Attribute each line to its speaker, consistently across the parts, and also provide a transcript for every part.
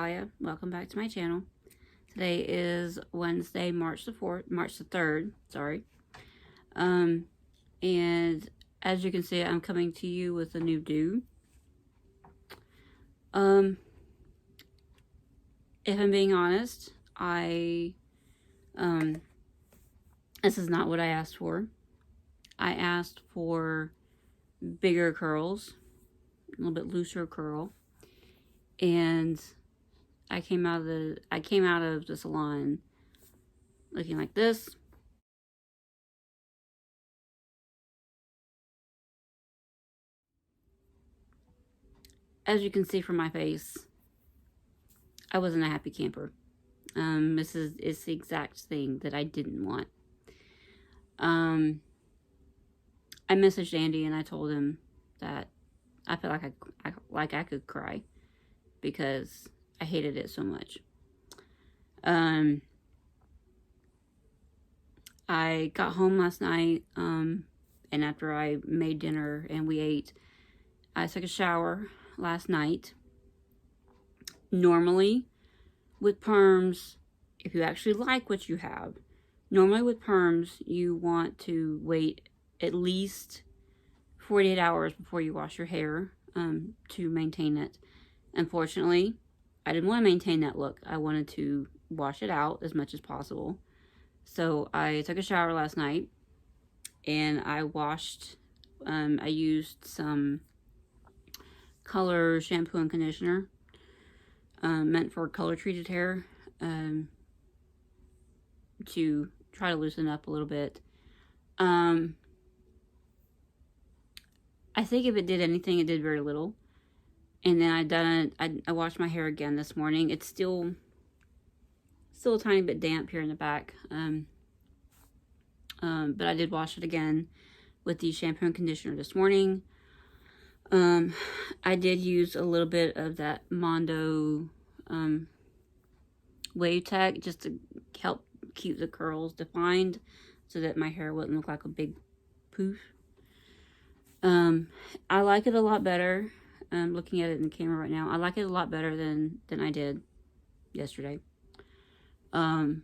Speaker 1: Natalia. Welcome back to my channel. Today is Wednesday, March the 3rd, sorry. And as you can see, I'm coming to you with a new do. If I'm being honest, this is not what I asked for. I asked for bigger curls, a little bit looser curl, and I came out of the salon looking like this. As you can see from my face, I wasn't a happy camper. This is the exact thing that I didn't want. I messaged Andy and I told him that I felt like I could cry because I hated it so much. I got home last night, and after I made dinner and we ate, I took a shower last night. Normally, with perms, if you actually like what you have, normally with perms, you want to wait at least 48 hours before you wash your hair to maintain it. Unfortunately, I didn't want to maintain that look. I wanted to wash it out as much as possible. So I took a shower last night and I washed, I used some color shampoo and conditioner meant for color treated hair to try to loosen up a little bit. I think if it did anything, it did very little. And then I washed my hair again this morning. It's still a tiny bit damp here in the back. But I did wash it again with the shampoo and conditioner this morning. I did use a little bit of that Mondo Wave Tech just to help keep the curls defined so that my hair wouldn't look like a big poof. I like it a lot better. Looking at it in the camera right now, I like it a lot better than I did yesterday. But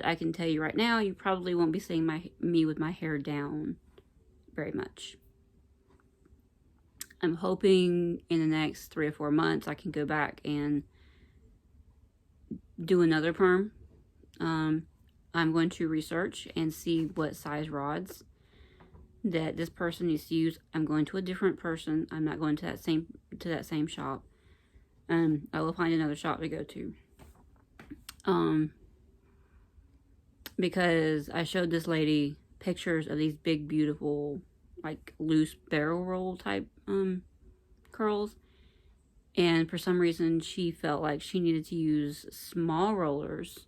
Speaker 1: I can tell you right now, you probably won't be seeing me with my hair down very much. I'm hoping in the next 3 or 4 months I can go back and do another perm. I'm going to research and see what size rods that this person needs to use. I'm going to a different person. I'm not going to that same shop. I will find another shop to go to. Because I showed this lady pictures of these big, beautiful, like loose barrel roll type curls, and for some reason she felt like she needed to use small rollers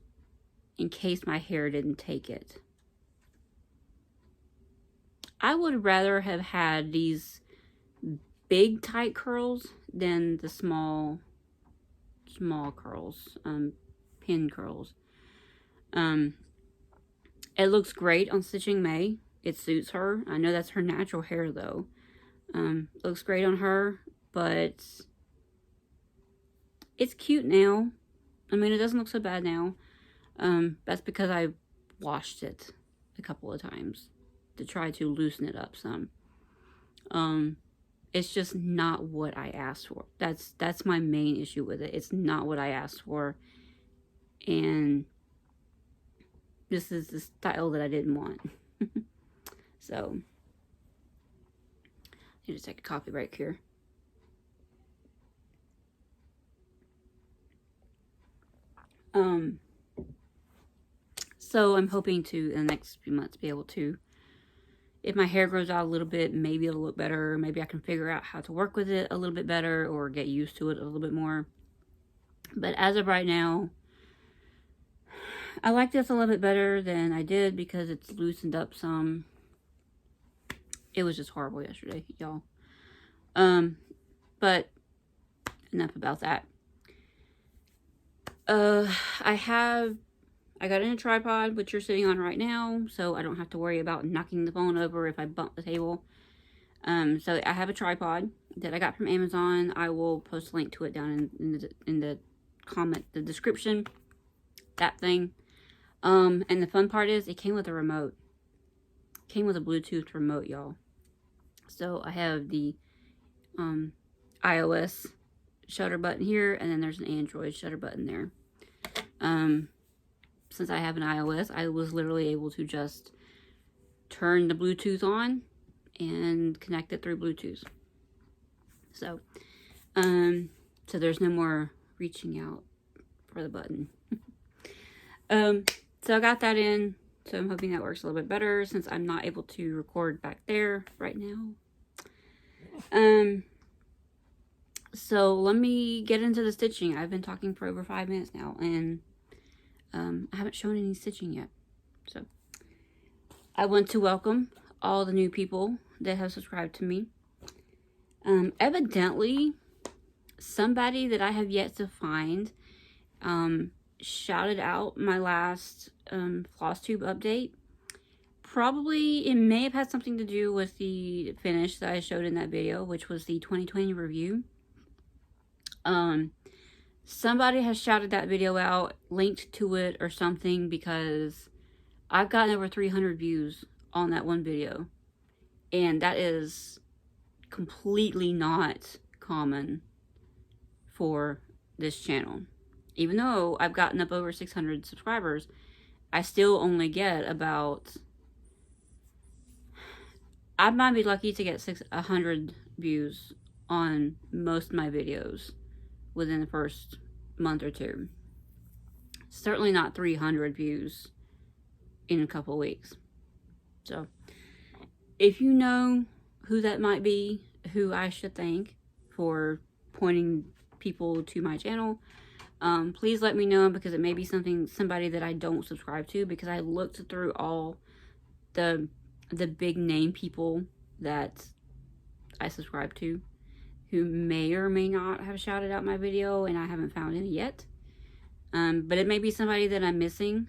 Speaker 1: in case my hair didn't take it. I would rather have had these big tight curls than the small curls, pin curls. It looks great on Stitching May. It suits her. I know that's her natural hair though. Looks great on her, but it's cute now. I mean, it doesn't look so bad now. That's because I washed it a couple of times to try to loosen it up some. It's just not what I asked for. That's my main issue with it. It's not what I asked for, and this is the style that I didn't want. So, I need to take a coffee break here. So I'm hoping to, in the next few months, be able to, if my hair grows out a little bit, maybe it'll look better. Maybe I can figure out how to work with it a little bit better or get used to it a little bit more. But as of right now, I like this a little bit better than I did because it's loosened up some. It was just horrible yesterday, y'all. But enough about that. I got in a tripod, which you're sitting on right now, so I don't have to worry about knocking the phone over if I bump the table. So I have a tripod that I got from Amazon. I will post a link to it down in the comment, the description, that thing. And the fun part is it came with a remote. It came with a Bluetooth remote, y'all. So I have the iOS shutter button here, and then there's an Android shutter button there. Since I have an iOS, I was literally able to just turn the Bluetooth on and connect it through Bluetooth. So, so there's no more reaching out for the button. So I got that in, so I'm hoping that works a little bit better since I'm not able to record back there right now. So let me get into the stitching. I've been talking for over 5 minutes now, and I haven't shown any stitching yet. So I want to welcome all the new people that have subscribed to me. Evidently, somebody that I have yet to find shouted out my last Flosstube update. Probably, it may have had something to do with the finish that I showed in that video, which was the 2020 review. Somebody has shouted that video out, linked to it or something, because I've gotten over 300 views on that one video. And that is completely not common for this channel. Even though I've gotten up over 600 subscribers, I still only get about... I might be lucky to get 100 views on most of my videos within the first month or two. Certainly not 300 views in a couple weeks. So, if you know who that might be, who I should thank for pointing people to my channel, please let me know, because it may be somebody that I don't subscribe to, because I looked through all the big name people that I subscribe to, who may or may not have shouted out my video, and I haven't found any yet. But it may be somebody that I'm missing,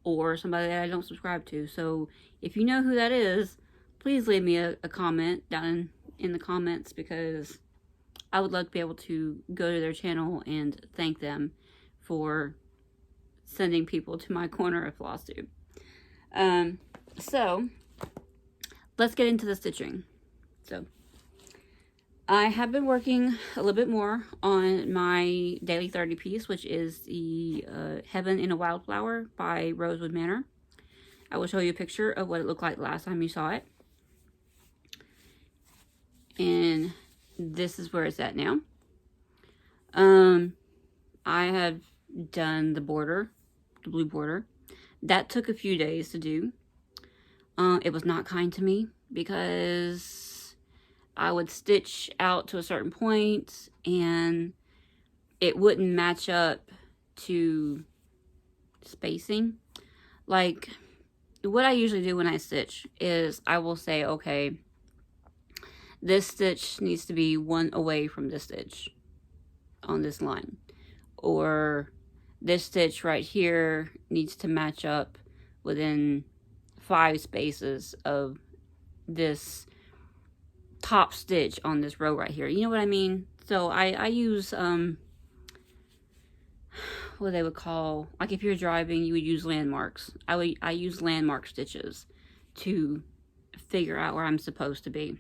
Speaker 1: or somebody that I don't subscribe to. So if you know who that is, please leave me a comment down in the comments, because I would love to be able to go to their channel and thank them for sending people to my corner of Flosstube. So let's get into the stitching. So I have been working a little bit more on my daily 30 piece, which is the Heaven in a Wildflower by Rosewood Manor. I will show you a picture of what it looked like last time you saw it. And this is where it's at now. I have done the border, the blue border. That took a few days to do. It was not kind to me, because I would stitch out to a certain point and it wouldn't match up to spacing. Like, what I usually do when I stitch is I will say, okay, this stitch needs to be one away from this stitch on this line, or this stitch right here needs to match up within 5 spaces of this top stitch on this row right here. You know what I mean? So I use what they would call, like, if you're driving, you would use landmarks. I use landmark stitches to figure out where I'm supposed to be.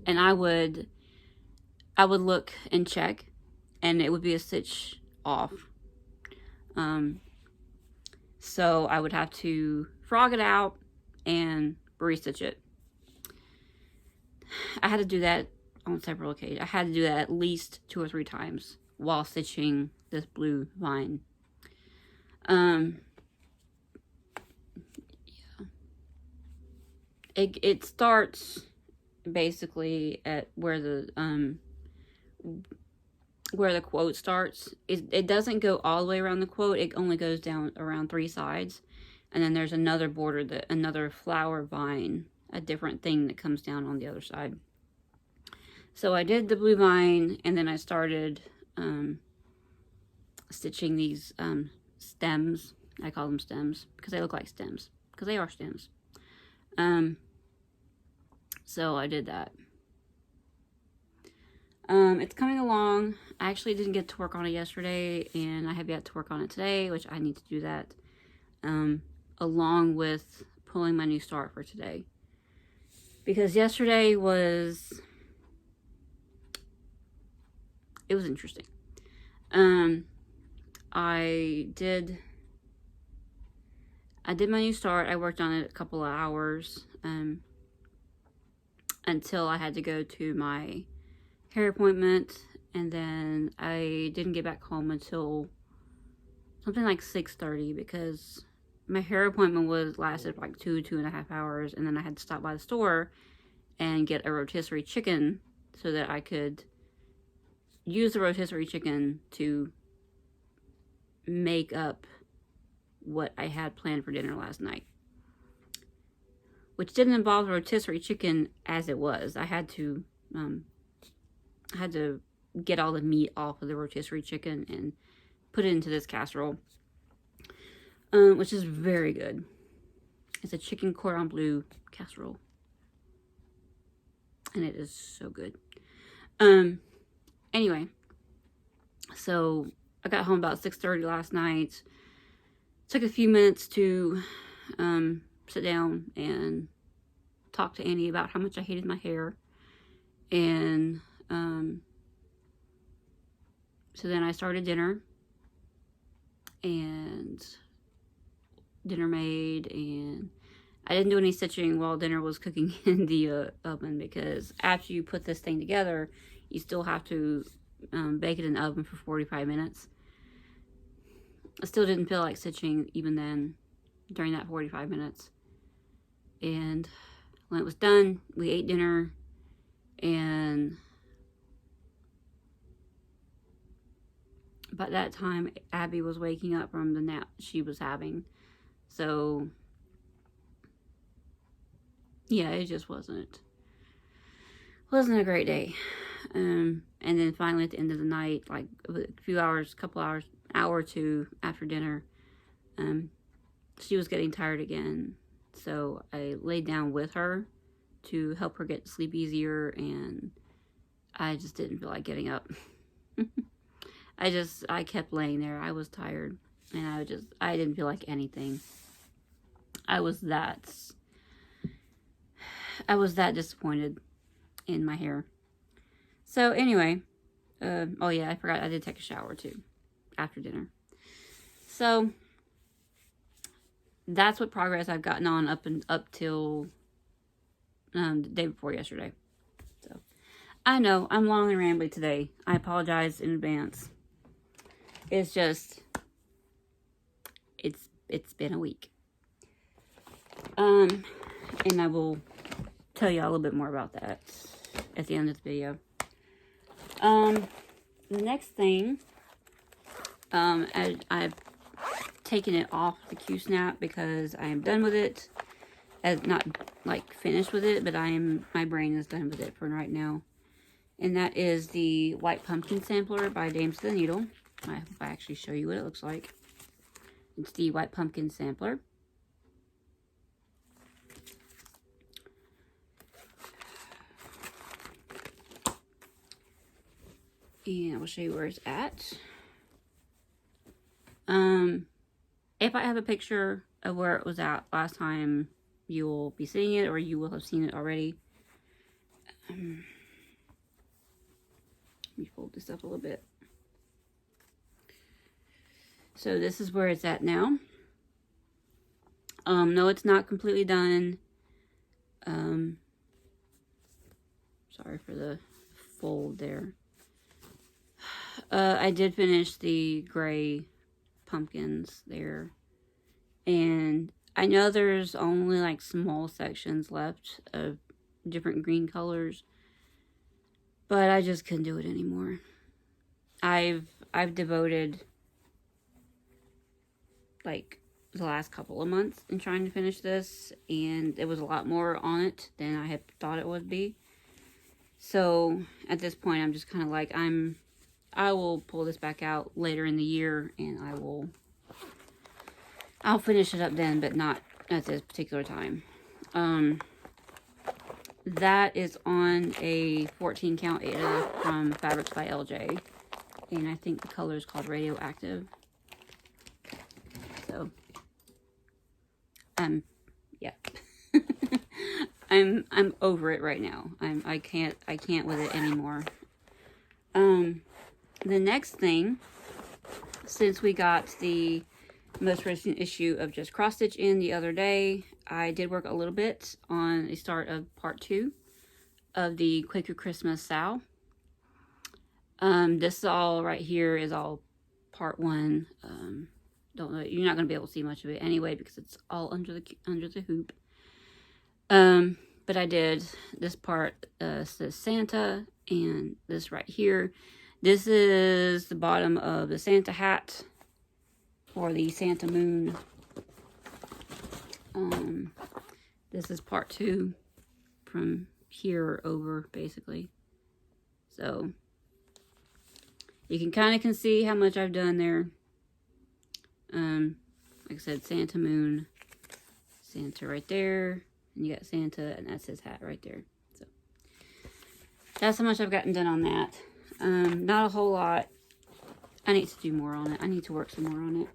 Speaker 1: And I would look and check, and it would be a stitch off. So I would have to frog it out and restitch it. I had to do that on several occasions. I had to do that at least 2 or 3 times while stitching this blue vine. Yeah. It starts basically at where the quote starts. It doesn't go all the way around the quote. It only goes down around 3 sides. And then there's another border, another flower vine, a different thing that comes down on the other side. So I did the blue vine, and then I started stitching these stems. I call them stems because they look like stems, because they are stems. So I did that. It's coming along. I actually didn't get to work on it yesterday, and I have yet to work on it today, which I need to do that, along with pulling my new start for today. Because yesterday was, it was interesting. I did my new start. I worked on it a couple of hours, until I had to go to my hair appointment, and then I didn't get back home until something like 6:30, because my hair appointment lasted like 2.5 hours, and then I had to stop by the store and get a rotisserie chicken so that I could use the rotisserie chicken to make up what I had planned for dinner last night, which didn't involve the rotisserie chicken as it was. I had to get all the meat off of the rotisserie chicken and put it into this casserole, which is very good. It's a chicken cordon bleu casserole, and it is so good. Anyway, so I got home about 6:30 last night. Took a few minutes to sit down and talk to Annie about how much I hated my hair, and so then I started dinner, and dinner made, and I didn't do any stitching while dinner was cooking in the oven, because after you put this thing together, you still have to bake it in the oven for 45 minutes. I still didn't feel like stitching even then, during that 45 minutes. And when it was done, we ate dinner, and by that time, Abby was waking up from the nap she was having. So, yeah, it just wasn't a great day. And then finally at the end of the night, like a few hours, hour or two after dinner, she was getting tired again. So I laid down with her to help her get to sleep easier, and I just didn't feel like getting up. I kept laying there. I was tired, and I didn't feel like anything. I was that disappointed in my hair. So anyway, oh yeah, I forgot I did take a shower too after dinner. So that's what progress I've gotten on up till the day before yesterday. So I know I'm long and rambly today. I apologize in advance. It's just it's been a week. And I will tell you a little bit more about that at the end of the video. The next thing, I've taken it off the Q-snap because I am done with it. Not like finished with it, but my brain is done with it for right now. And that is the White Pumpkin Sampler by Dames to the Needle. I hope I actually show you what it looks like. It's the White Pumpkin Sampler. And I will show you where it's at. If I have a picture of where it was at last time, you will be seeing it, or you will have seen it already. Let me fold this up a little bit. So this is where it's at now. No, it's not completely done. Sorry for the fold there. I did finish the gray pumpkins there, and I know there's only like small sections left of different green colors, but I just couldn't do it anymore. I've devoted like the last couple of months in trying to finish this, and it was a lot more on it than I had thought it would be. So at this point, I'm just kind of like, I will pull this back out later in the year, and I'll finish it up then, but not at this particular time. that is on a 14 count Ada from Fabrics by LJ. And I think the color is called Radioactive. So, yeah. I'm over it right now. I can't with it anymore. The next thing, since we got the most recent issue of Just Cross Stitch in the other day, I did work a little bit on a start of part 2 of the Quaker Christmas Sow. This all right here is all part 1. Don't know, you're not going to be able to see much of it anyway because it's all under the hoop. But I did this part, says Santa, and this right here. This is the bottom of the Santa hat, or the Santa moon. This is part 2 from here over, basically. So, you can see how much I've done there. Like I said, Santa moon, Santa right there, and you got Santa, and that's his hat right there. So, that's how much I've gotten done on that. Not a whole lot. I need to do more on it. I need to work some more on it.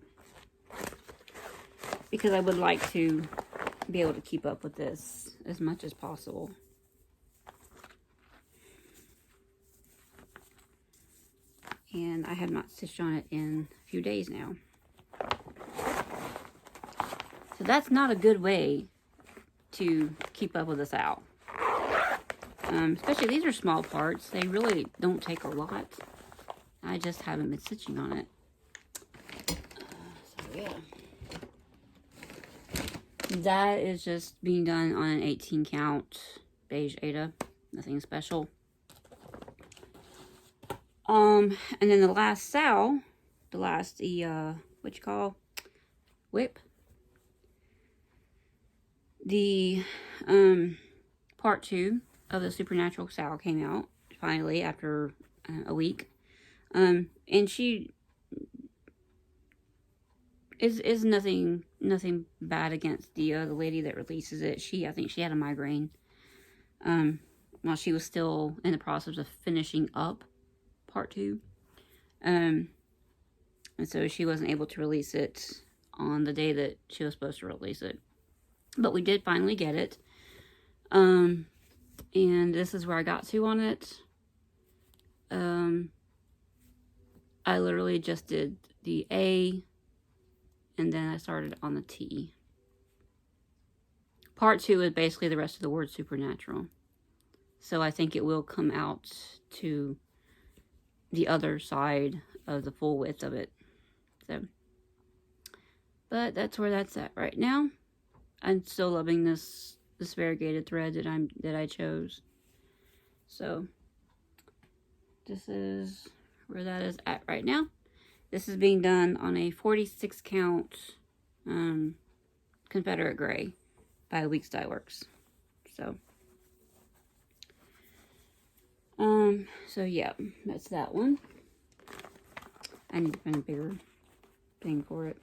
Speaker 1: Because I would like to be able to keep up with this as much as possible. And I have not stitched on it in a few days now. So that's not a good way to keep up with this out. Especially these are small parts. They really don't take a lot. I just haven't been stitching on it. So yeah. That is just being done on an 18 count beige Ada. Nothing special. And then the last sow, what you call, whip. The, part 2 of the Supernatural sow came out, finally, after a week. And she is nothing bad against the lady that releases it. I think she had a migraine, while she was still in the process of finishing up part 2. And so she wasn't able to release it on the day that she was supposed to release it. But we did finally get it. And this is where I got to on it. I literally just did the A, and then I started on the T. Part 2 is basically the rest of the word supernatural. So I think it will come out to the other side of the full width of it. So, but that's where that's at right now. I'm still loving this variegated thread that I chose. So this is where that is at right now. This is being done on a 46 count Confederate Gray by Weeks Dye Works. So yeah, that's that one. I need to find a bigger thing for it,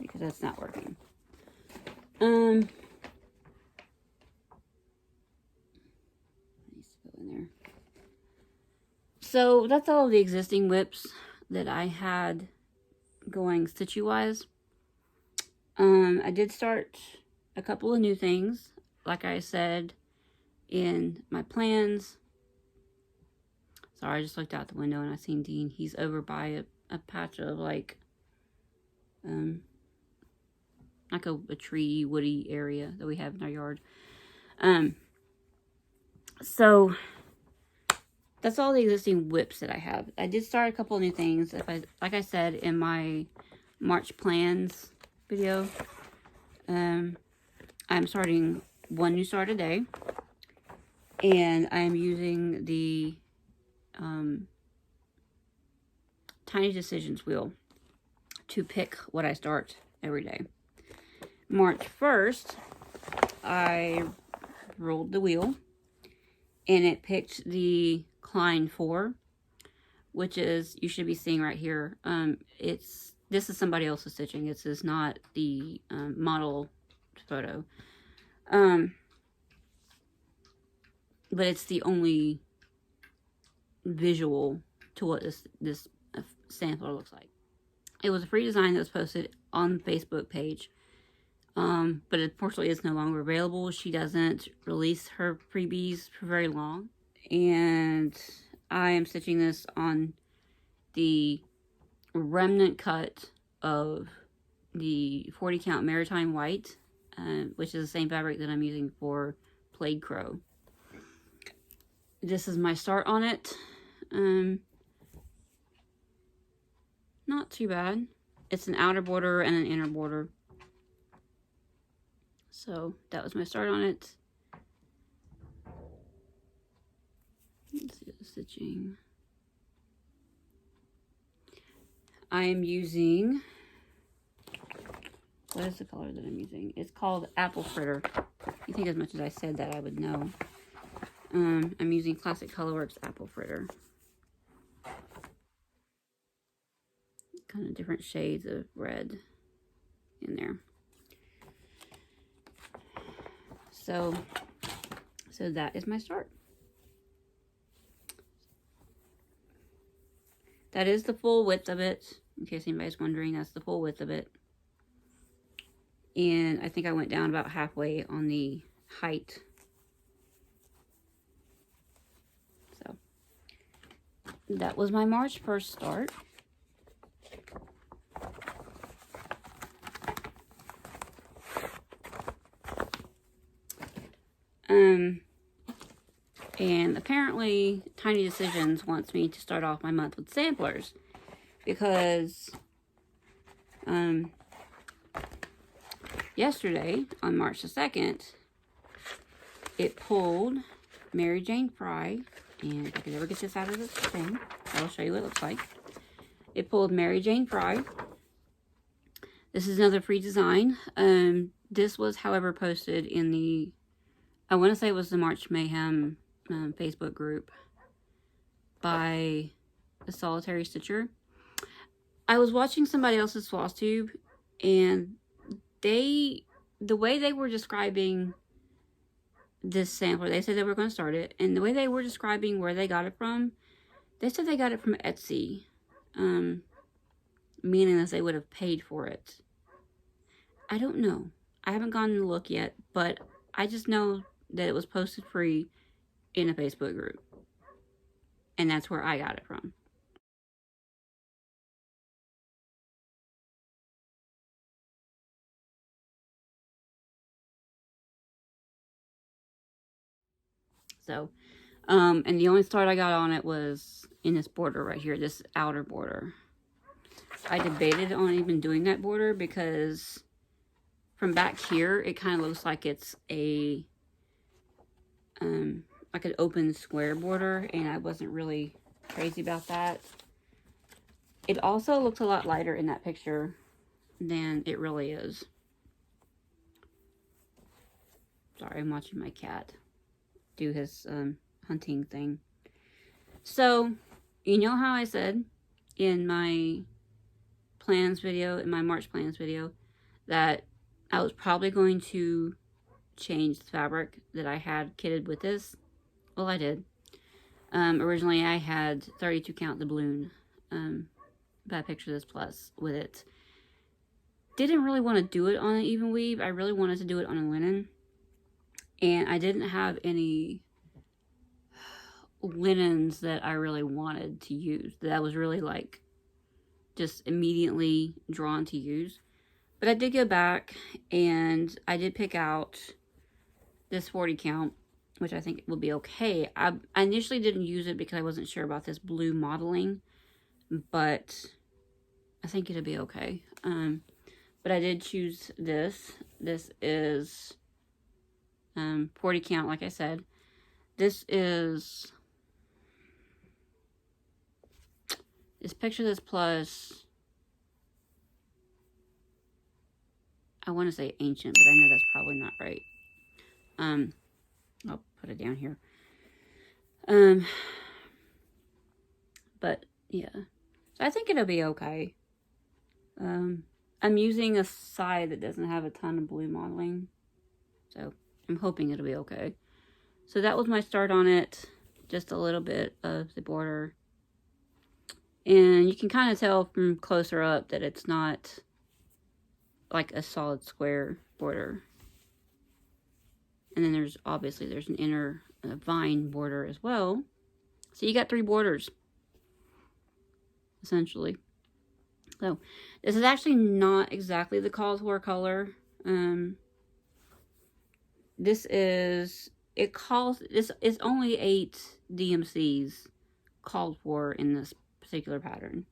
Speaker 1: because that's not working. Needs to go in there. So that's all the existing whips that I had going stitchy-wise. I did start a couple of new things, like I said in my plans. Sorry, I just looked out the window and I seen Dean. He's over by a patch of like a tree, woody area that we have in our yard. So that's all the existing whips that I have. I did start a couple of new things. Like I said in my March plans video, I'm starting one new start a day, and I'm using the Tiny Decisions wheel to pick what I start every day. March 1st, I rolled the wheel, and it picked the Klein 4, which is, you should be seeing right here. This is somebody else's stitching. This is not the model photo. But it's the only visual to what this sampler looks like. It was a free design that was posted on the Facebook page. But unfortunately it's no longer available. She doesn't release her freebies for very long. And I am stitching this on the remnant cut of the 40 count Maritime White, which is the same fabric that I'm using for Plaid Crow. This is my start on it. Not too bad. It's an outer border and an inner border. So that was my start on it. Let's see the stitching. I am using, what is the color that I'm using? It's called Apple Fritter. You think as much as I said that I would know. I'm using Classic Colorworks Apple Fritter. Kind of different shades of red in there. So that is my start. That is the full width of it. In case anybody's wondering, that's the full width of it. And I think I went down about halfway on the height. So that was my March 1st start. And apparently Tiny Decisions wants me to start off my month with samplers because yesterday on March the 2nd it pulled Mary Jane Frye, and if I could ever get this out of this thing, I'll show you what it looks like. It pulled Mary Jane Frye. This is another free design. This was, however, posted in the, I want to say it was the March Mayhem Facebook group by the Solitary Stitcher. I was watching somebody else's Flosstube, and the way they were describing this sampler, they said they were going to start it, and the way they were describing where they got it from, they said they got it from Etsy, meaning that they would have paid for it. I don't know. I haven't gone to look yet, but I just know that it was posted free in a Facebook group. And that's where I got it from. So, and the only start I got on it was in this border right here, this outer border. I debated on even doing that border because from back here, it kind of looks like it's a, like an open square border, and I wasn't really crazy about that. It also looks a lot lighter in that picture than it really is. Sorry, I'm watching my cat do his hunting thing. So, you know how I said in my plans video, in my March plans video, that I was probably going to change the fabric that I had kitted with this? Well, I did. Originally I had 32 count doubloon, but I picture this plus with it. Didn't really want to do it on an even weave. I really wanted to do it on a linen. And I didn't have any linens that I really wanted to use. That I was really like just immediately drawn to use. But I did go back and I did pick out this 40 count, which I think will be okay. I initially didn't use it because I wasn't sure about this blue modeling, but I think it'll be okay. But I did choose this. This is 40 count, like I said. This is, picture this plus, I want to say ancient, but I know that's probably not right. I'll put it down here. But yeah, so I think it'll be okay. I'm using a side that doesn't have a ton of blue modeling. So I'm hoping it'll be okay. So that was my start on it. Just a little bit of the border. And you can kind of tell from closer up that it's not like a solid square border. And then there's an inner vine border as well. So you got 3 borders, essentially. So this is actually not exactly the called for color. This is only 8 DMCs called for in this particular pattern.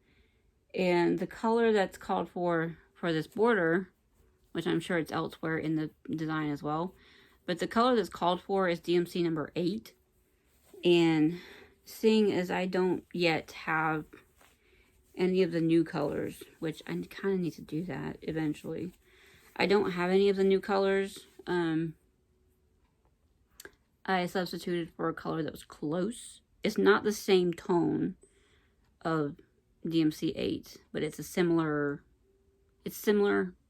Speaker 1: And the color that's called for this border, which I'm sure it's elsewhere in the design as well, but the color that's called for is DMC number 8. And seeing as I don't yet have any of the new colors, which I kind of need to do that eventually. I don't have any of the new colors. I substituted for a color that was close. It's not the same tone of DMC 8, but it's similar,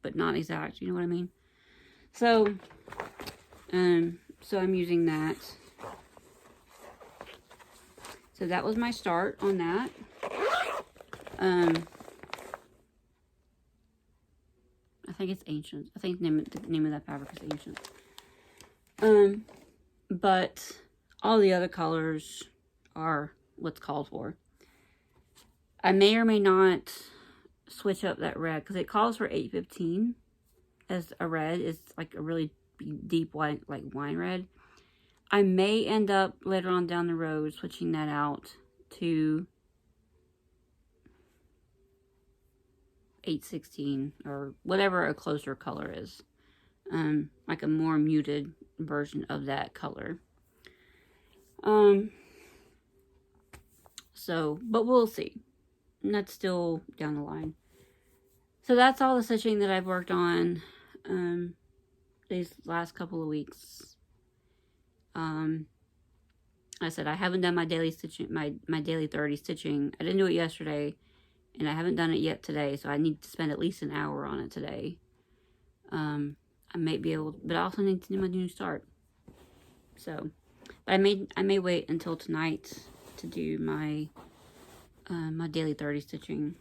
Speaker 1: but not exact. You know what I mean? So, so I'm using that. So that was my start on that. I think it's Ancient. I think the name of that fabric is Ancient. But all the other colors are what's called for. I may or may not switch up that red because it calls for 815 as a red. It's like a really deep white, like wine red. I may end up later on down the road switching that out to 816 or whatever a closer color is. Like a more muted version of that color. So, but we'll see. And that's still down the line. So that's all the stitching that I've worked on these last couple of weeks. I said I haven't done my daily stitching, my daily 30 stitching. I didn't do it yesterday, and I haven't done it yet today, so I need to spend at least an hour on it today. I may be able, but I also need to do my new start. So, but I may wait until tonight to do my my daily 30 stitching,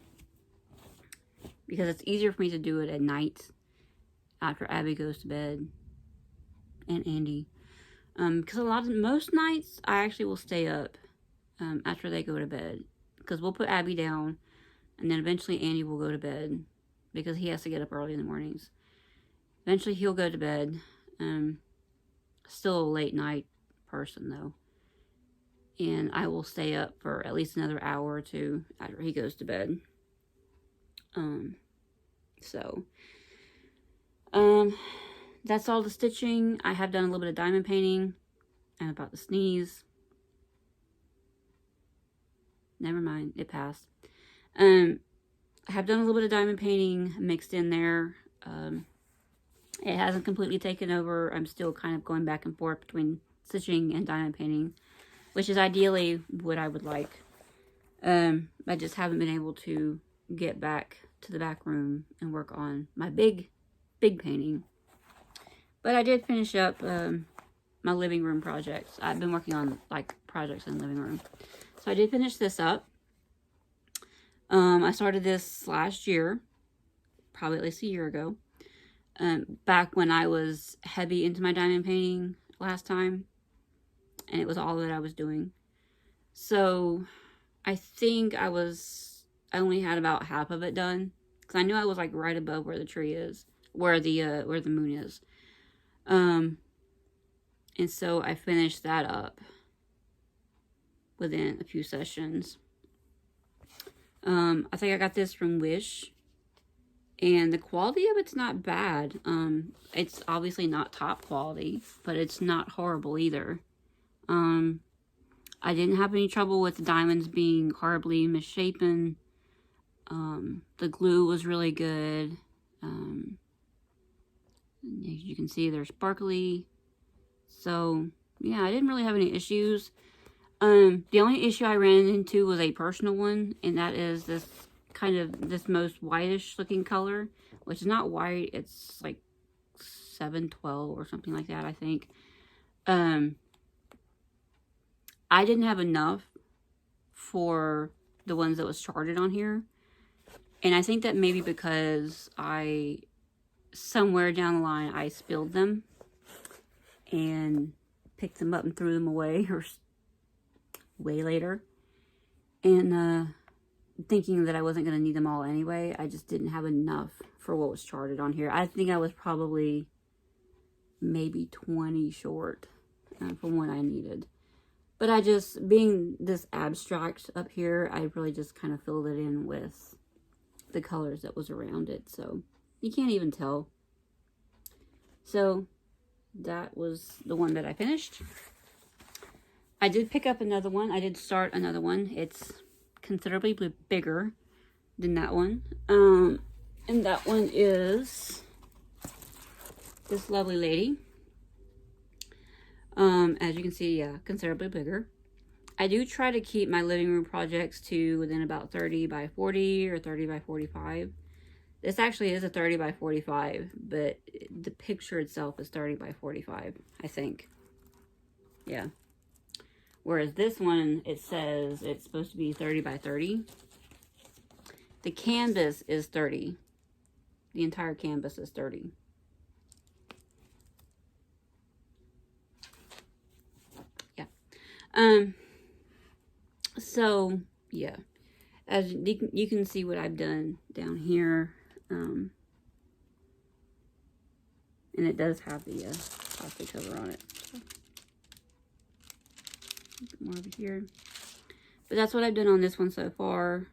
Speaker 1: because it's easier for me to do it at night after Abby goes to bed and Andy. Because most nights I actually will stay up after they go to bed, because we'll put Abby down and then eventually Andy will go to bed because he has to get up early in the mornings. Eventually he'll go to bed. Still a late night person though. And I will stay up for at least another hour or two after he goes to bed. That's all the stitching. I have done a little bit of diamond painting. I'm about to sneeze. Never mind, it passed. I have done a little bit of diamond painting mixed in there. It hasn't completely taken over. I'm still kind of going back and forth between stitching and diamond painting, which is ideally what I would like. I just haven't been able to get back to the back room and work on my big painting. But I did finish up my living room projects. I've been working on like projects in the living room. So I did finish this up. I started this last year, probably at least a year ago. Back when I was heavy into my diamond painting last time. And it was all that I was doing. So I think I only had about half of it done. Because I knew I was like right above where the tree is. Where the moon is. And so I finished that up within a few sessions. I think I got this from Wish. And the quality of it's not bad. It's obviously not top quality, but it's not horrible either. I didn't have any trouble with the diamonds being horribly misshapen. The glue was really good. As you can see, they're sparkly. So, yeah, I didn't really have any issues. The only issue I ran into was a personal one, and that is this most whitish looking color, which is not white. It's like 712 or something like that, I think. I didn't have enough for the ones that was charted on here. And I think that maybe because somewhere down the line, I spilled them and picked them up and threw them away or way later. And thinking that I wasn't going to need them all anyway, I just didn't have enough for what was charted on here. I think I was probably maybe 20 short from what I needed. But I just, being this abstract up here, I really just kind of filled it in with the colors that was around it. So you can't even tell. So that was the one that I finished. I did pick up another one. I did start another one. It's considerably bigger than that one. And that one is this lovely lady. As you can see, yeah, considerably bigger. I do try to keep my living room projects to within about 30 by 40 or 30 by 45. This actually is a 30 by 45, but the picture itself is 30 by 45, I think. Yeah. Whereas this one, it says it's supposed to be 30 by 30. The canvas is 30. The entire canvas is 30. Yeah. So, yeah. As you can see what I've done down here. And it does have the plastic cover on it. So, a bit more over here. But that's what I've done on this one so far.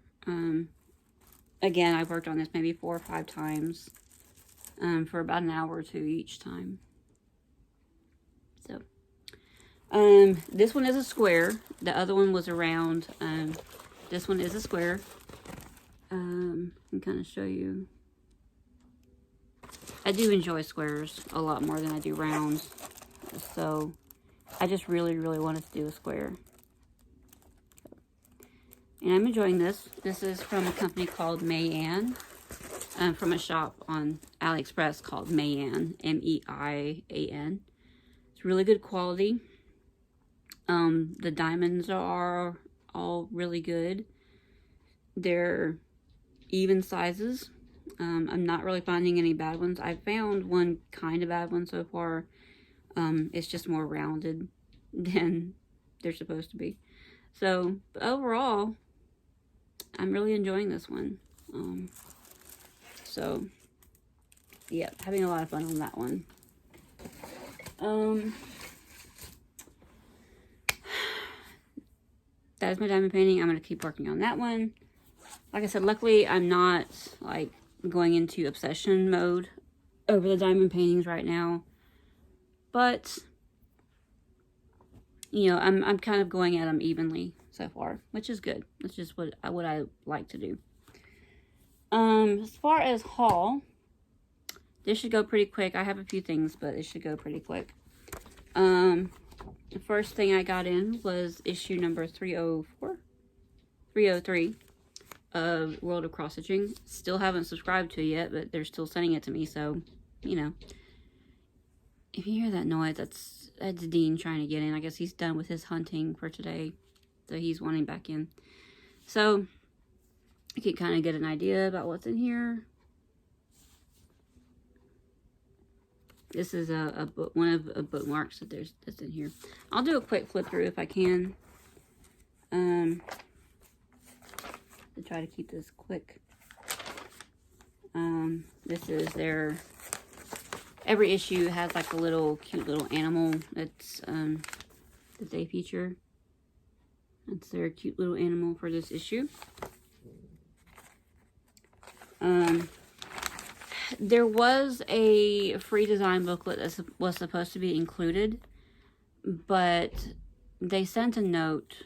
Speaker 1: Again, I've worked on this maybe 4 or 5 times. For about an hour or 2 each time. So, this one is a square. The other one was a round. This one is a square. I can kind of show you. I do enjoy squares a lot more than I do rounds. So, I just really, really wanted to do a square. And I'm enjoying this. This is from a company called Manor. From a shop on AliExpress called Manor. M-E-I-A-N. It's really good quality. The diamonds are all really good. They're even sizes. I'm not really finding any bad ones. I found one kind of bad one so far. It's just more rounded than they're supposed to be. So, but overall, I'm really enjoying this one. So, yeah, having a lot of fun on that one. That is my diamond painting. I'm going to keep working on that one. Like I said, luckily I'm not like going into obsession mode over the diamond paintings right now. But, you know, I'm kind of going at them evenly so far, which is good. That's just what I like to do. As far as haul, this should go pretty quick. I have a few things, but it should go pretty quick. The first thing I got in was issue number 303 of World of Cross Stitching. Still haven't subscribed to it yet, but they're still sending it to me, so, you know. If you hear that noise, that's Dean trying to get in. I guess he's done with his hunting for today, so he's wanting back in. So, you can kind of get an idea about what's in here. This is one of the bookmarks that's in here. I'll do a quick flip through if I can. To try to keep this quick. This is their... Every issue has like a little cute little animal that's that they feature. That's their cute little animal for this issue. There was a free design booklet that was supposed to be included, but they sent a note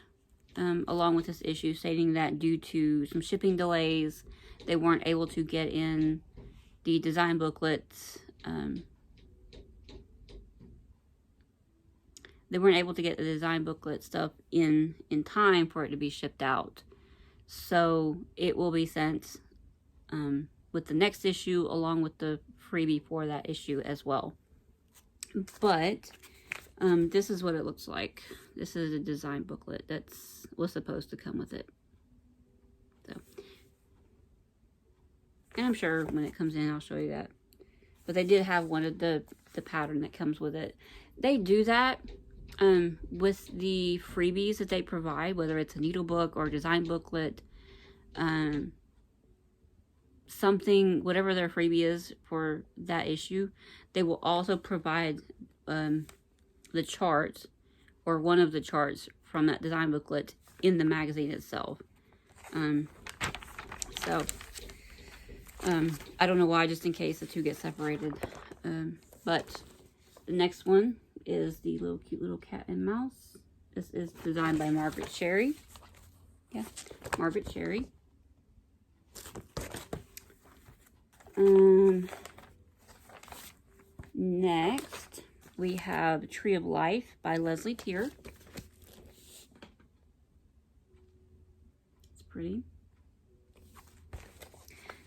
Speaker 1: along with this issue stating that due to some shipping delays, they weren't able to get in the design booklets. They weren't able to get the design booklet stuff in time for it to be shipped out. So it will be sent with the next issue, along with the freebie for that issue as well. But this is what it looks like. This is a design booklet was supposed to come with it. So, and I'm sure when it comes in, I'll show you that. But they did have one of the pattern that comes with it. They do that with the freebies that they provide, whether it's a needle book or a design booklet, something, whatever their freebie is for that issue, they will also provide the charts or one of the charts from that design booklet in the magazine itself. I don't know why, just in case the two get separated. But the next one is the cute little cat and mouse. This is designed by Margaret Sherry. Yeah, Margaret Sherry. Next, we have Tree of Life by Leslie Tier. It's pretty.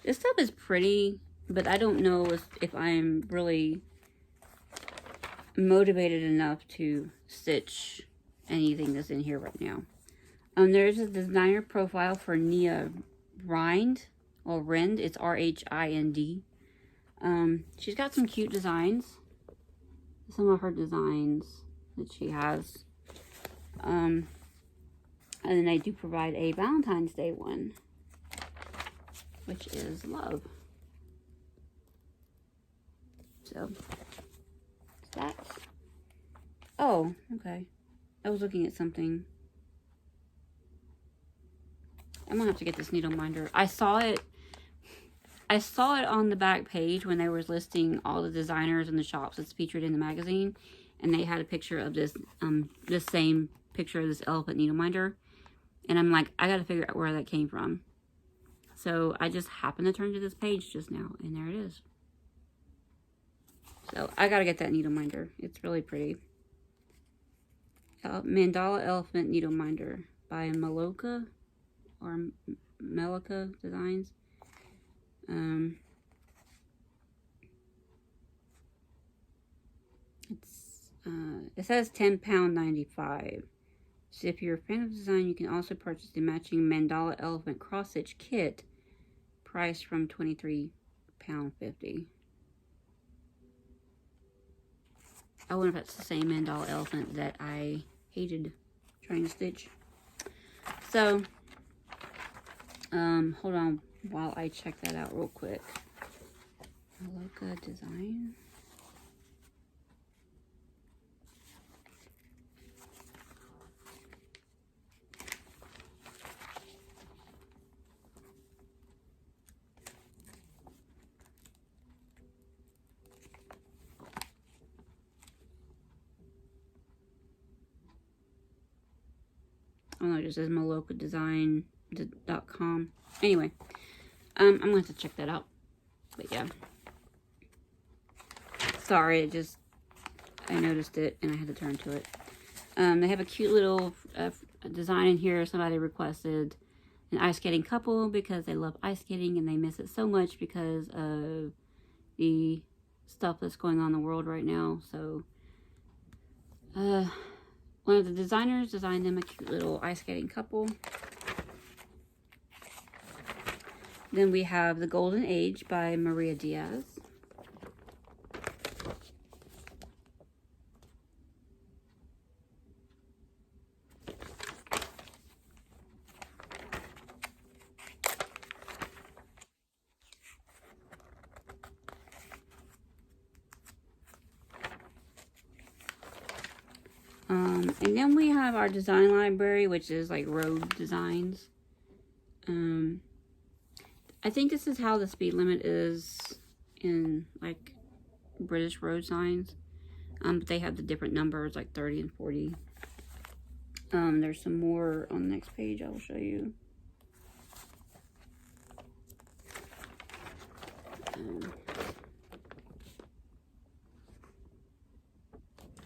Speaker 1: This stuff is pretty, but I don't know if I'm really motivated enough to stitch anything that's in here right now. There's a designer profile for Nia Rind, or Rind. It's R-H-I-N-D. She's got some cute designs. Some of her designs that she has. And then they do provide a Valentine's Day one, which is love. So, that's... Oh, okay. I was looking at something. I'm gonna have to get this Needleminder. I saw it on the back page when they were listing all the designers and the shops that's featured in the magazine, and they had a picture of this same picture of this elephant Needleminder, and I'm like, I gotta figure out where that came from. So I just happened to turn to this page just now, and there it is. So I gotta get that Needleminder. It's really pretty. Mandala Elephant Needleminder by Maloka or Melika Designs. It says £10.95. So if you're a fan of design, you can also purchase the matching Mandala Elephant cross stitch kit, priced from £23.50. I wonder if that's the same Mandala Elephant that I hated trying to stitch. So, hold on while I check that out real quick. Maloka Design. Oh no, it just says malokadesign.com. Anyway, I'm going to have to check that out. But yeah. Sorry, I noticed it and I had to turn to it. They have a cute little design in here. Somebody requested an ice skating couple because they love ice skating and they miss it so much because of the stuff that's going on in the world right now. So, one of the designers designed them a cute little ice skating couple. Then we have The Golden Age by Maria Diaz. And then we have our design library, which is like road designs. I think this is how the speed limit is in like British road signs. But they have the different numbers like 30 and 40. There's some more on the next page I'll show you.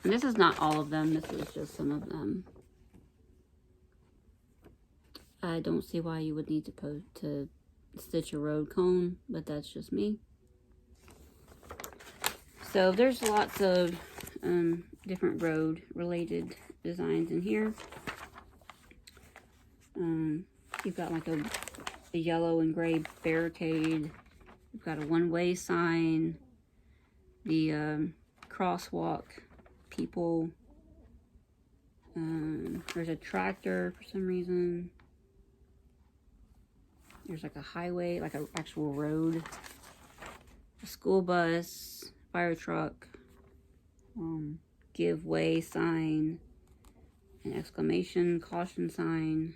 Speaker 1: And this is not all of them. This is just some of them. I don't see why you would need to stitch a road cone, but that's just me. So there's lots of different road related designs in here. You've got like a yellow and gray barricade. You've got a one-way sign. The crosswalk people. There's a tractor for some reason. There's like a highway, like an actual road. A school bus, fire truck, give way sign, an exclamation caution sign,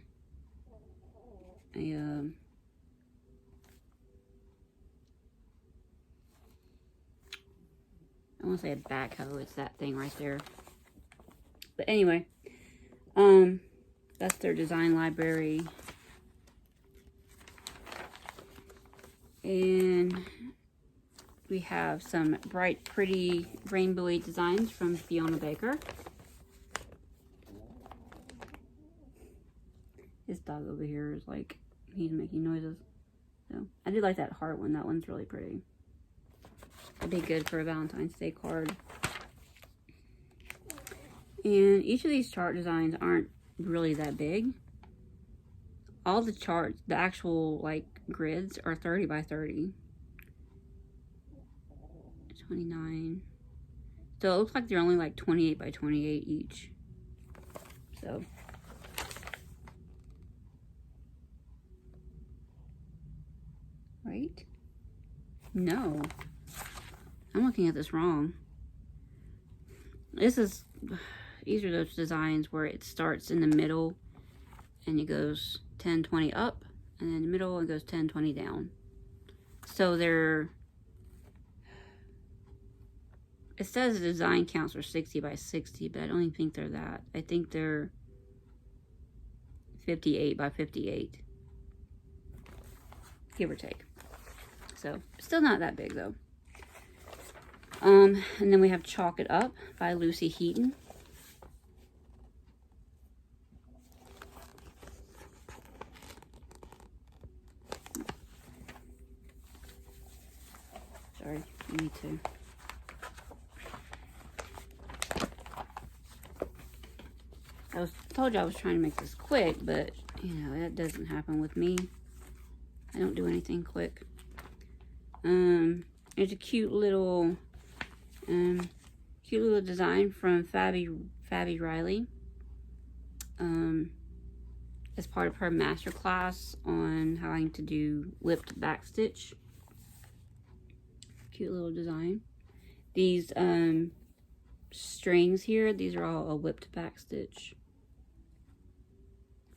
Speaker 1: I want to say a backhoe. It's that thing right there. But anyway, that's their design library. And we have some bright, pretty, rainbowy designs from Fiona Baker. This dog over here is like, he's making noises. So I did like that heart one. That one's really pretty. That'd be good for a Valentine's Day card. And each of these chart designs aren't really that big. All the charts, the actual like grids are 30 by 30. 29. So it looks like they're only like 28 by 28 each. So right? No. I'm looking at this wrong. These are those designs where it starts in the middle and it goes 10, 20 up, and then in the middle it goes 10, 20 down. So it says the design counts are 60 by 60, but I don't even think they're that. I think they're 58 by 58. Give or take. So, still not that big though. And then we have Chalk It Up by Lucy Heaton. Sorry, I need to. Told you I was trying to make this quick, but you know, that doesn't happen with me. I don't do anything quick. There's a cute little design from Fabby Riley. As part of her master class on how to do whipped back stitch. Cute little design. These strings here, these are all a whipped back stitch.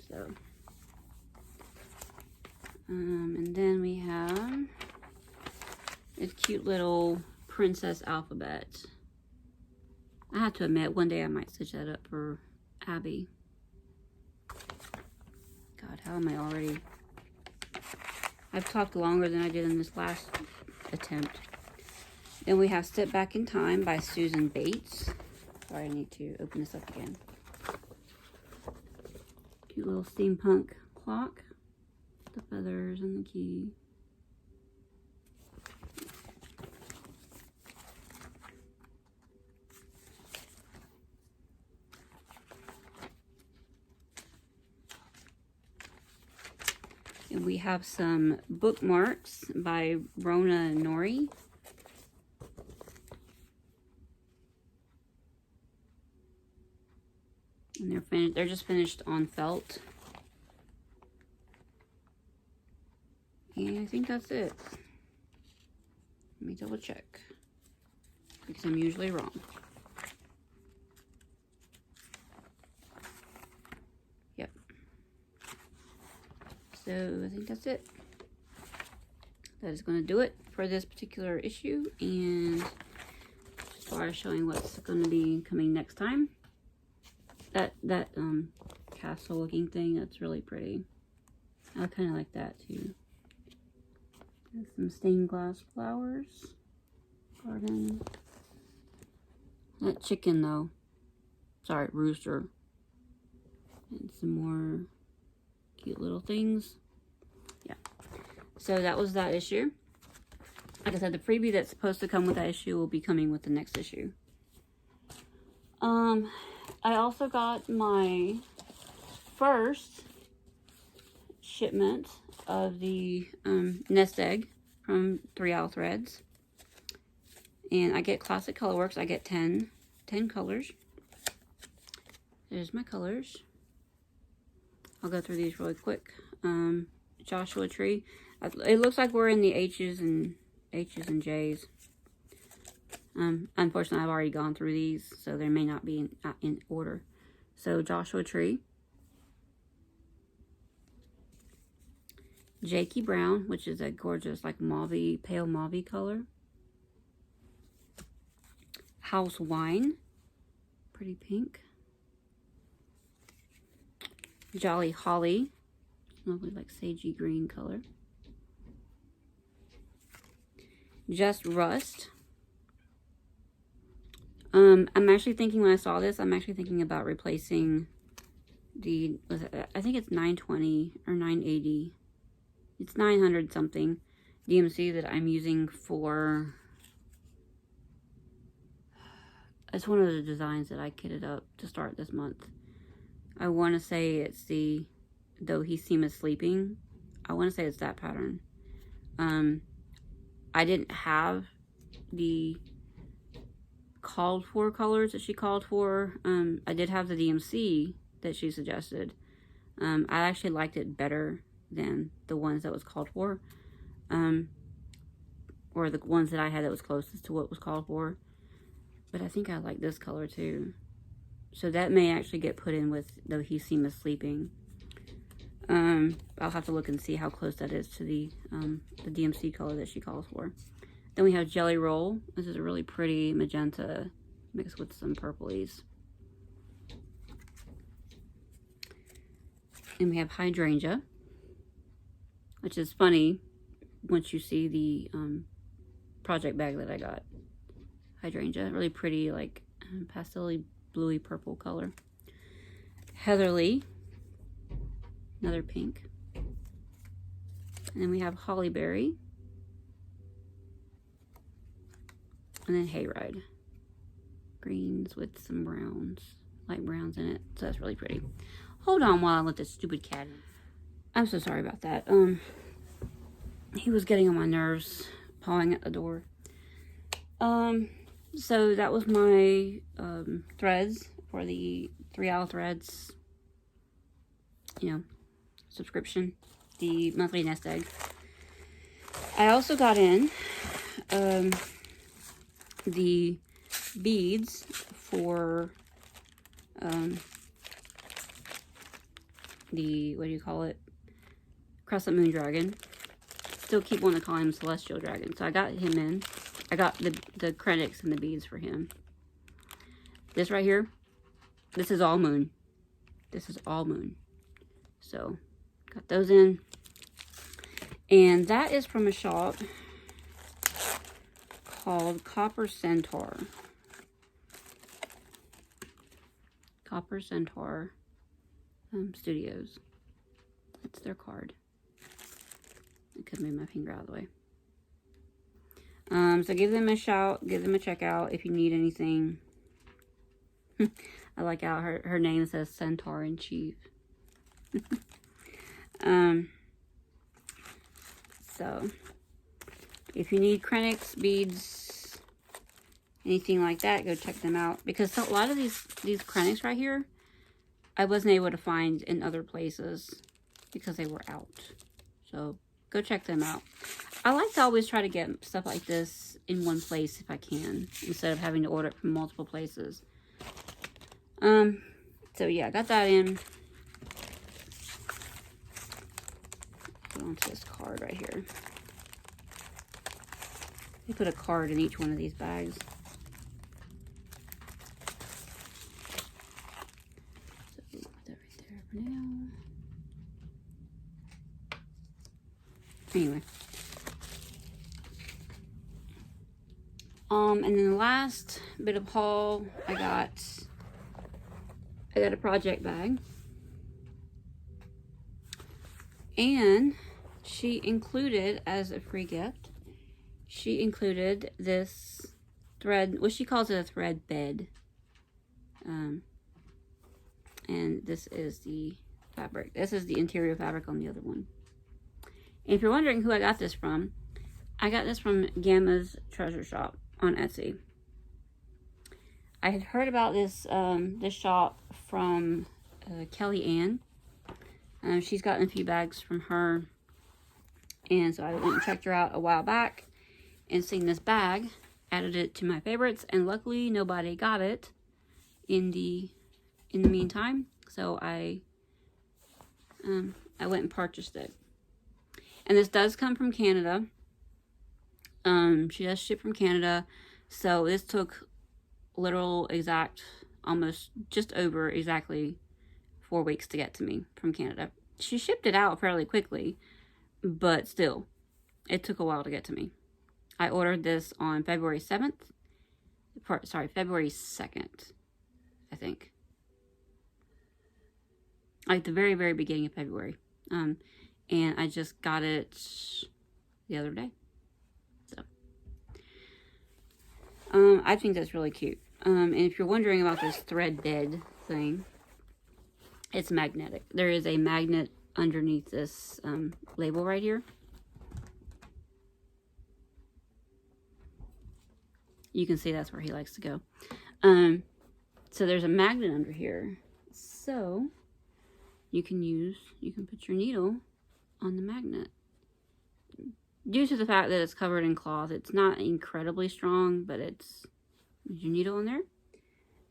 Speaker 1: So, and then we have this cute little princess alphabet. I have to admit, one day I might stitch that up for Abby. God, how am I already? I've talked longer than I did in this last attempt. Then we have Step Back in Time by Susan Bates. Sorry, I need to open this up again. Cute little steampunk clock. The feathers and the key. And we have some bookmarks by Rona Nori. And they're just finished on felt. And I think that's it. Let me double check, because I'm usually wrong. Yep. So I think that's it. That is going to do it for this particular issue. And as far as showing what's going to be coming next time, that castle looking thing, that's really pretty. I kind of like that too. There's some stained glass flowers. Garden. That chicken though. Sorry, rooster. And some more cute little things. Yeah. So that was that issue. Like I said, the freebie that's supposed to come with that issue will be coming with the next issue. I also got my first shipment of the nest egg from 3 Owl Threads. And I get Classic Colorworks. I get 10 colors. There's my colors. I'll go through these really quick. Joshua Tree. It looks like we're in the H's and J's. Unfortunately, I've already gone through these, so they may not be in order. So, Joshua Tree. Jakey Brown, which is a gorgeous, like, mauve, pale mauve color. House Wine. Pretty pink. Jolly Holly. Lovely, like, sagey green color. Just Rust. I'm actually thinking, when I saw this, I'm actually thinking about replacing the, I think it's 920 or 980. It's 900 something DMC that I'm using for, it's one of the designs that I kitted up to start this month. I want to say it's the Though He Seemeth Sleeping. I want to say it's that pattern. I didn't have the called for colors that she called for. I did have the DMC that she suggested. I actually liked it better than the ones that was called for. Or the ones that I had that was closest to what was called for. But I think I like this color too. So that may actually get put in with Though He Seemeth Sleeping. I'll have to look and see how close that is to the DMC color that she calls for. Then we have Jelly Roll. This is a really pretty magenta mixed with some purplies. And we have Hydrangea, which is funny once you see the project bag that I got. Hydrangea, really pretty, like pastel-y, bluey purple color. Heatherly, another pink. And then we have Hollyberry. And then Hayride. Greens with some browns, light browns in it. So that's really pretty. Hold on while I let this stupid cat in. I'm so sorry about that. He was getting on my nerves, pawing at the door. So that was my threads for the 3 Owl Threads, you know, subscription, the monthly nest egg. I also got in the beads for the, what do you call it, Crescent Moon Dragon. Still keep wanting to call him Celestial Dragon. So I got him in. I got the credits and the beads for him. This right here, this is all moon. This is all moon. So got those in. And that is from a shop called Copper Centaur. Copper Centaur Studios. That's their card. I could move my finger out of the way. So give them a shout, give them a check out if you need anything. I like how her name says Centaur in Chief. So if you need Krennics, beads, anything like that, go check them out. Because a lot of these Krennics right here, I wasn't able to find in other places because they were out. So go check them out. I like to always try to get stuff like this in one place if I can, instead of having to order it from multiple places. So yeah, I got that in. Go onto this card right here. They put a card in each one of these bags. So put that right there for now. Anyway. And then the last bit of haul, I got a project bag. And she included, as a free gift, she included this thread, what she calls it a thread bed. And this is the fabric. This is the interior fabric on the other one. And if you're wondering who I got this from, I got this from Gamma's Treasure Shop on Etsy. I had heard about this this shop from Kelly Ann. She's gotten a few bags from her, and so I went and checked her out a while back and seen this bag, added it to my favorites, and luckily nobody got it in the meantime, so I went and purchased it. And this does come from Canada. She does ship from Canada, so this took almost just over exactly 4 weeks to get to me from Canada. She shipped it out fairly quickly, but still, it took a while to get to me. I ordered this on February 2nd, I think. Like the very, very beginning of February. And I just got it the other day. So, I think that's really cute. And if you're wondering about this thread bed thing, it's magnetic. There is a magnet underneath this label right here. You can see that's where he likes to go. So there's a magnet under here. So you can put your needle on the magnet. Due to the fact that it's covered in cloth, it's not incredibly strong, but it's your needle in there.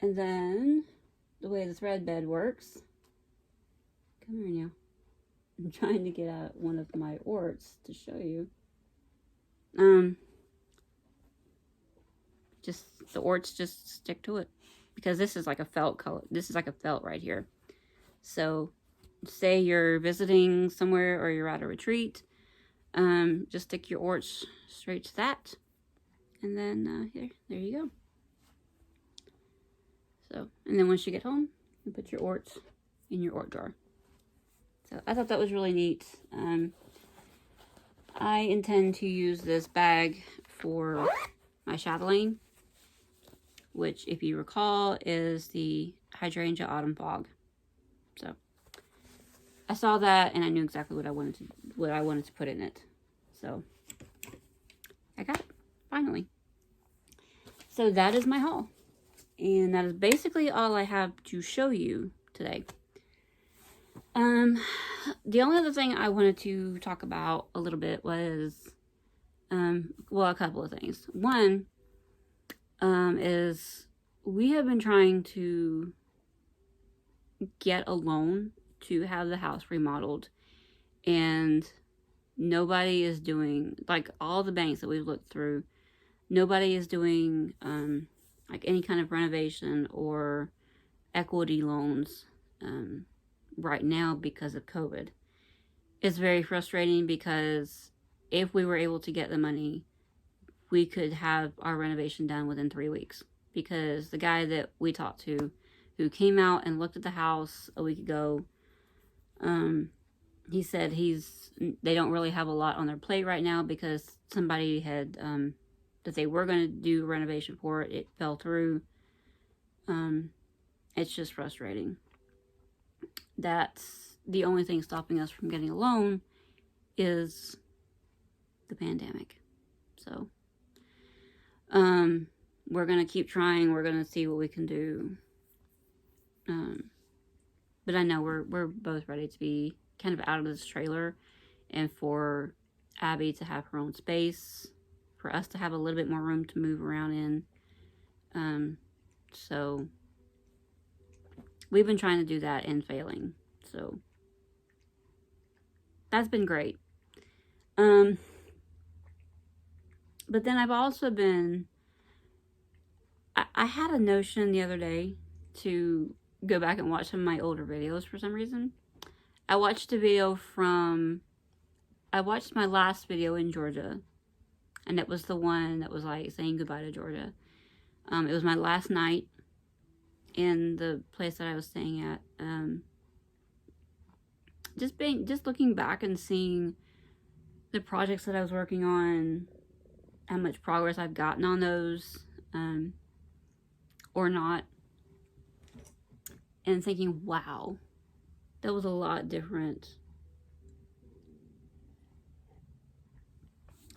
Speaker 1: And then the way the thread bed works, come here now. I'm trying to get out one of my orts to show you. Just the orts just stick to it, because this is like a felt color. This is like a felt right here. So say you're visiting somewhere or you're at a retreat, just stick your orts straight to that, and then there you go. So, and then once you get home, you put your orts in your ort jar. So I thought that was really neat. I intend to use this bag for my chatelaine, which, if you recall, is the Hydrangea Autumn Fog. So I saw that and I knew exactly what I wanted to put in it. So I got it finally. So that is my haul, and that is basically all I have to show you today. The only other thing I wanted to talk about a little bit was, well, a couple of things. One, is we have been trying to get a loan to have the house remodeled, and nobody is doing, like, all the banks that we've looked through, nobody is doing, like, any kind of renovation or equity loans, right now because of COVID. It's very frustrating, because if we were able to get the money, we could have our renovation done within 3 weeks, because the guy that we talked to, who came out and looked at the house a week ago, he said they don't really have a lot on their plate right now, because somebody had, that they were going to do a renovation for it. It fell through. It's just frustrating. That's the only thing stopping us from getting a loan, is the pandemic. So, we're going to keep trying. We're going to see what we can do. But I know we're both ready to be kind of out of this trailer, and for Abby to have her own space, for us to have a little bit more room to move around in. So we've been trying to do that and failing. So that's been great. But then I've also been, I had a notion the other day to go back and watch some of my older videos for some reason. I watched my last video in Georgia, and it was the one that was like saying goodbye to Georgia. It was my last night in the place that I was staying at. Just looking back and seeing the projects that I was working on, how much progress I've gotten on those, or not, and thinking, wow, that was a lot different.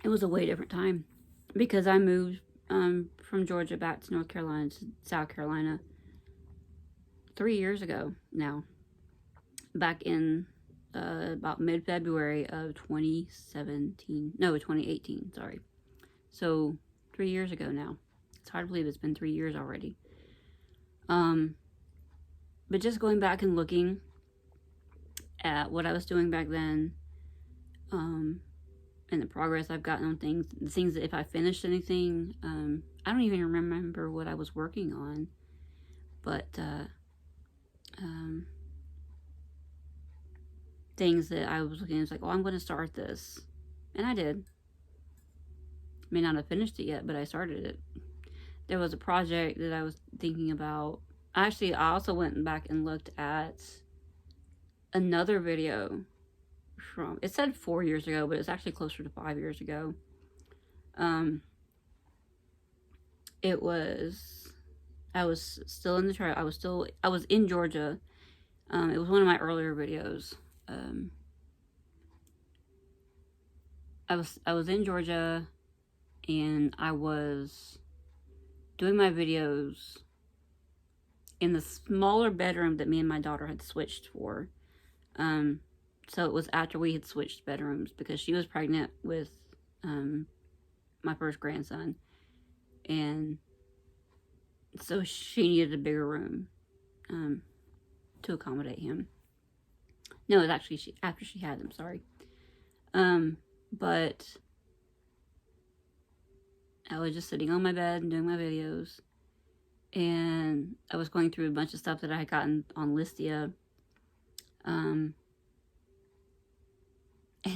Speaker 1: It was a way different time, because I moved from Georgia back to North Carolina to South Carolina 3 years ago now, back in about mid-February of 2018, sorry. So 3 years ago now. It's hard to believe it's been 3 years already. But just going back and looking at what I was doing back then, and the progress I've gotten on things, the things that if I finished anything, I don't even remember what I was working on, but things that I was looking at, it's like, oh, I'm going to start this, and I did. May not have finished it yet, but I started it. There was a project that I was thinking about. Actually, I also went back and looked at another video from, it said 4 years ago, but it's actually closer to 5 years ago. It was, I was still in the trial. I was in Georgia. It was one of my earlier videos. I was in Georgia, and I was doing my videos in the smaller bedroom that me and my daughter had switched for. So it was after we had switched bedrooms, because she was pregnant with my first grandson, and so she needed a bigger room to accommodate him. No, it was actually after she had him, sorry. But I was just sitting on my bed and doing my videos, and I was going through a bunch of stuff that I had gotten on Listia. And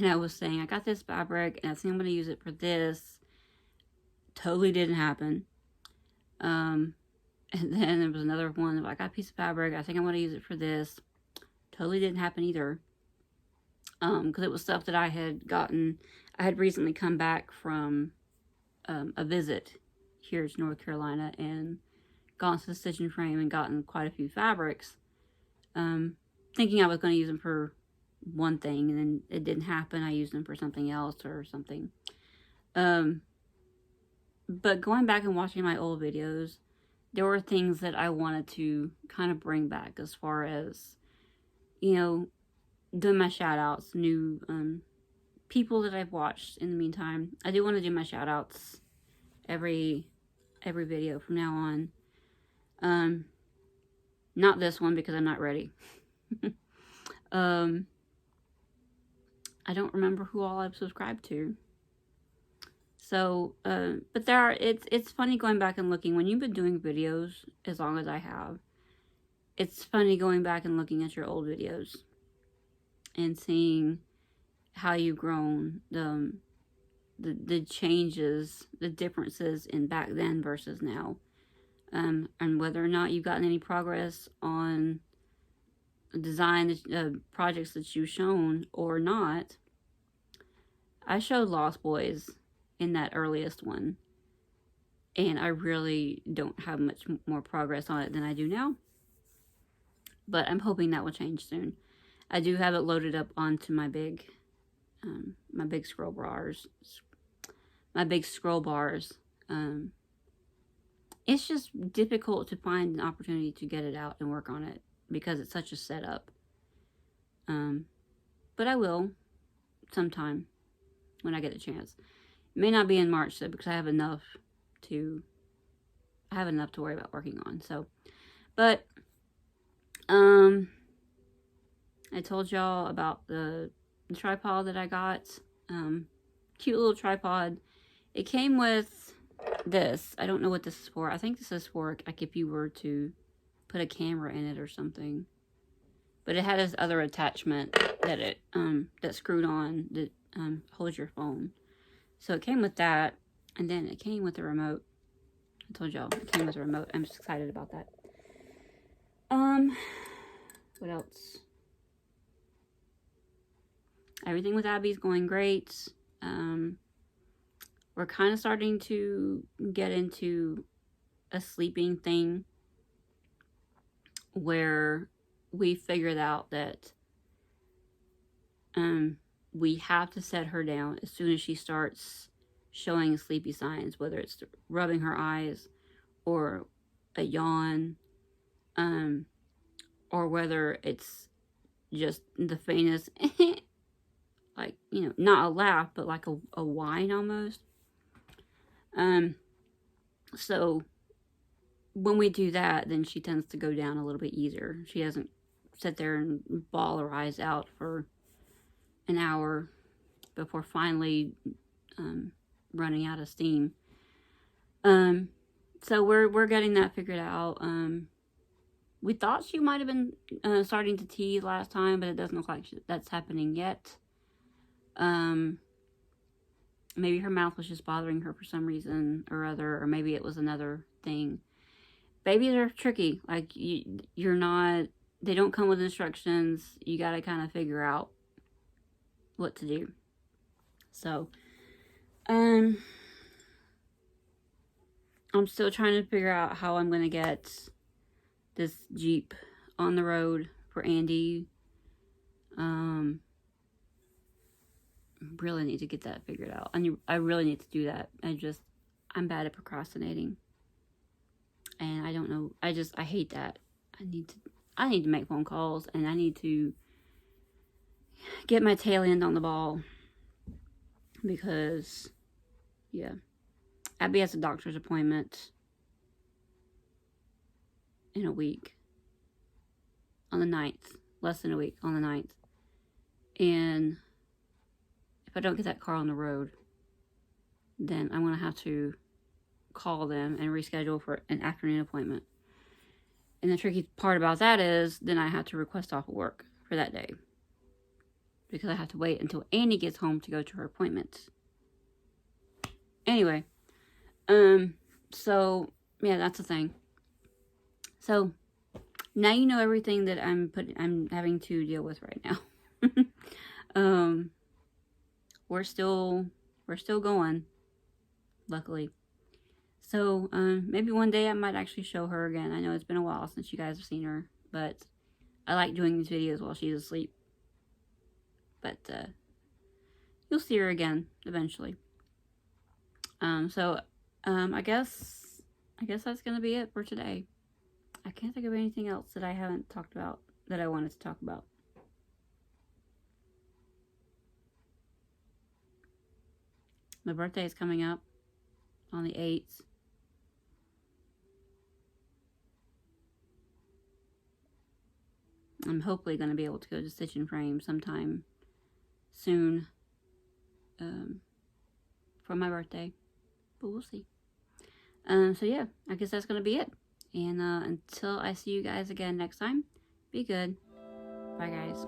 Speaker 1: I was saying, I got this fabric, and I think I'm going to use it for this. Totally didn't happen. And then there was another one, I got a piece of fabric, I think I'm going to use it for this. Totally didn't happen either. Because it was stuff that I had gotten. I had recently come back from a visit here to North Carolina, and gone to the stitching frame and gotten quite a few fabrics, thinking I was going to use them for one thing, and then it didn't happen. I used them for something else or something. But going back and watching my old videos, there were things that I wanted to kind of bring back, as far as, you know, doing my shout outs, new people that I've watched in the meantime. I do want to do my shout outs every video from now on. Not this one, because I'm not ready. I don't remember who all I've subscribed to. So, but it's funny going back and looking. When you've been doing videos as long as I have, it's funny going back and looking at your old videos and seeing how you've grown, the changes, the differences in back then versus now, and whether or not you've gotten any progress on design projects that you've shown or not. I showed Lost Boys in that earliest one, and I really don't have much more progress on it than I do now, but I'm hoping that will change soon. I do have it loaded up onto my big scroll bars. It's just difficult to find an opportunity to get it out and work on it, because it's such a setup. But I will sometime when I get a chance. It may not be in March though, because I have enough to worry about working on. So, but I told y'all about the tripod that I got. Cute little tripod. It came with this. I don't know what this is for. I think this is for, like, if you were to put a camera in it or something. But it had this other attachment that it that screwed on that holds your phone. So it came with that, and then it came with a remote. I told y'all it came with a remote. I'm just excited about that. What else? Everything with Abby's going great. We're kind of starting to get into a sleeping thing where we figured out that we have to set her down as soon as she starts showing sleepy signs, whether it's rubbing her eyes or a yawn, or whether it's just the faintest like, you know, not a laugh, but like a whine almost. So when we do that, then she tends to go down a little bit easier. She doesn't sit there and bawl her eyes out for an hour before finally running out of steam. So we're getting that figured out. We thought she might have been starting to tease last time, but it doesn't look like that's happening yet. Maybe her mouth was just bothering her for some reason or other, or maybe it was another thing. Babies are tricky. Like, you're not, they don't come with instructions. You gotta kind of figure out what to do. So, I'm still trying to figure out how I'm gonna get this Jeep on the road for Andy. Really need to get that figured out. I really need to do that. I'm bad at procrastinating. And I don't know, I hate that. I need to make phone calls, and I need to get my tail end on the ball. Because, yeah. Abby has a doctor's appointment in a week. On the 9th. Less than a week, on the 9th. And if I don't get that car on the road, then I'm going to have to call them and reschedule for an afternoon appointment. And the tricky part about that is, then I have to request off of work for that day. Because I have to wait until Annie gets home to go to her appointment. Anyway. So, yeah, that's the thing. So, now you know everything that I'm having to deal with right now. We're still going, luckily. So, maybe one day I might actually show her again. I know it's been a while since you guys have seen her, but I like doing these videos while she's asleep. But, you'll see her again, eventually. I guess that's gonna be it for today. I can't think of anything else that I haven't talked about that I wanted to talk about. My birthday is coming up on the 8th. I'm hopefully going to be able to go to Stitch and Frame sometime soon for my birthday. But we'll see. So yeah, I guess that's going to be it. And until I see you guys again next time, be good. Bye, guys.